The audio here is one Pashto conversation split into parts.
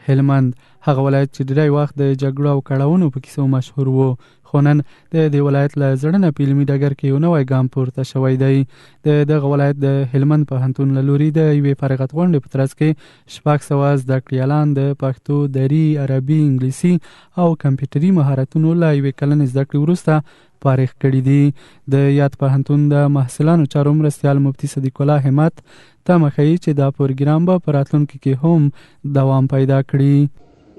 هلمند هغه ولایت چې ډېری وخت د جګړو او کړاوونو په کیسو مشهور و، خو نن د دې ولایت له زړه نه په علمي ډګر کې یو نوی ګام پورته شوی دی. د دغه ولایت د هلمند پوهنتون له لوري د یوې فارغت غونډې په ترڅ کې 600 زده کړیالان د پښتو، دري، عربي، انګلیسي او کمپیوټري مهارتونو له یوې کلنې زده کړې وروسته فارغ کړي دي. د یاد پوهنتون د محصلانو چارو مرستیال مفتي صدیق الله همت تمه کوي چې دا پروګرام به په راتلونکي کې هم دوام پیدا کړي.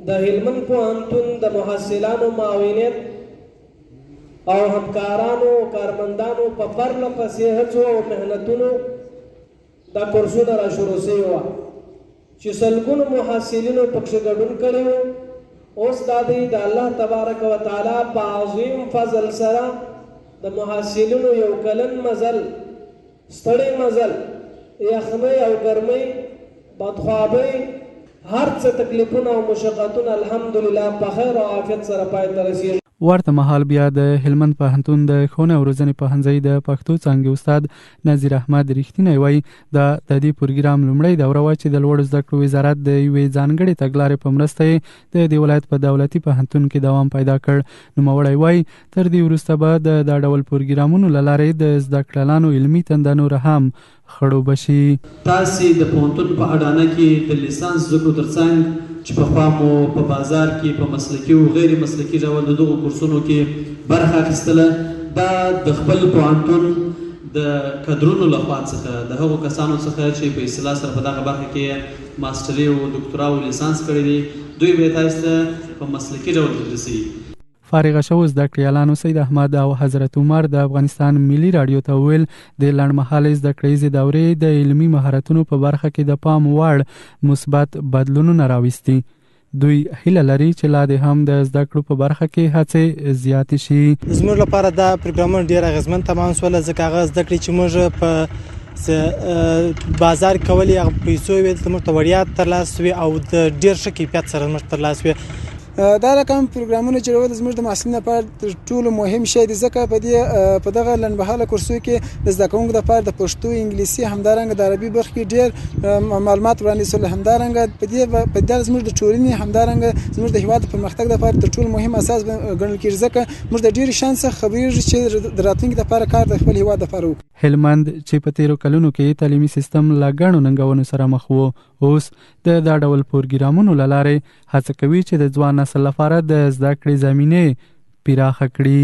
د هلمند پوهنتون د محصلانو معاونیت او همکارانو او کارمندانو په پرله پسې هڅو او محنتونو دا کورسونه را شروع شوي وه چې سلګونو محصلینو پکښې ګډون کړی و. اوس دا دی د الله تبارک وتعالی په عظیم فضل سره د محصلینو یو کلن مزل، ستړی مزل، یخنۍ او ګرمۍ، بدخوابۍ، هر څه تکلیفونه او مشقتونه الحمدلله په خیر او عافیت سره پای ته رسېږي. ورته مهال بیا د هلمند پوهنتون د ښوونې او روزنې پوهنځي د پښتو څانګې استاد نظیر احمد رښتینی وایي دا د دې پروګرام لومړی دوره وه چې د لوړو زده کړو وزارت د یوې ځانګړې تګلارې په مرسته یې د دې ولایت په دولتي پوهنتون کې دوام پیدا کړ. نوموړی وایي تر دې وروسته به د دا ډول پروګرامونو له لارې د زده کړیالانو علمي تنده نوره هم خړوبه شي. تاسې د پوهنتون په اډانه کې د لیسانس زده کړو ترڅنګ چې پخوا مو په بازار کې په مسلکي او غیر مسلکي ډول د دغو کورسونو کې برخه اخیستله، دا د خپل پوهنتون د کدرونو لخوا څخه د هغو کسانو څخه چې په اصطلاح سره په دغه برخه کې ماسټري او دکتورا او لیسانس کړی دي، دوی به تاسو ته په مسلکي ډول تدریسي. فارغ شوو زده کړیالانو سید احمد او حضرت عمر د افغانستان ملي راډیو ته ویل د لنډمهالې زده کړیزې دورې د علمي مهارتونو په برخه کې د پام وړ مثبت بدلونونه راوستي. دوی هیله لري چې لا دې هم د زده کړو په برخه کې هڅې زیاتې شي. زموږ لپاره دا پروګرامونه ډېر اغېزمن تمام شول، ځکه هغه زده کړې چې موږ په بازار کولې هغه پیسو وې موږ ته وړیا ترلاسه شوې او د ډېر ښه کیفیت سره موږ ترلاسه شوې. دا رقم پروګرامونه جوړول زموږ د محصلینو لپاره تر ټولو مهم شی دی، ځکه په دغه لنډمهاله کورسونو کې د زده کوونکو لپاره د پښتو، انګلیسي، همدارنګه د عربي برخې کې ډېر معلومات وړاندې شول. همدارنګه په دې زموږ د ټولنې همدارنګه زموږ د هېواد د پرمختګ لپاره تر ټولو مهم اساس ګڼل کېږي، ځکه موږ د ډېرې شان څخه خبرېږو چې د راتلونکي لپاره کار د خپل هېواد لپاره وکړو. هلمند چې په تیرو کلونو کې تعلیمي سیستم له ګڼو ننګونو سره مخ و، اوس د دا ډول پروګرامونو له لارې هڅه کوي چې د ځوان نسل لپاره د زده کړې زمینې پراخه کړي.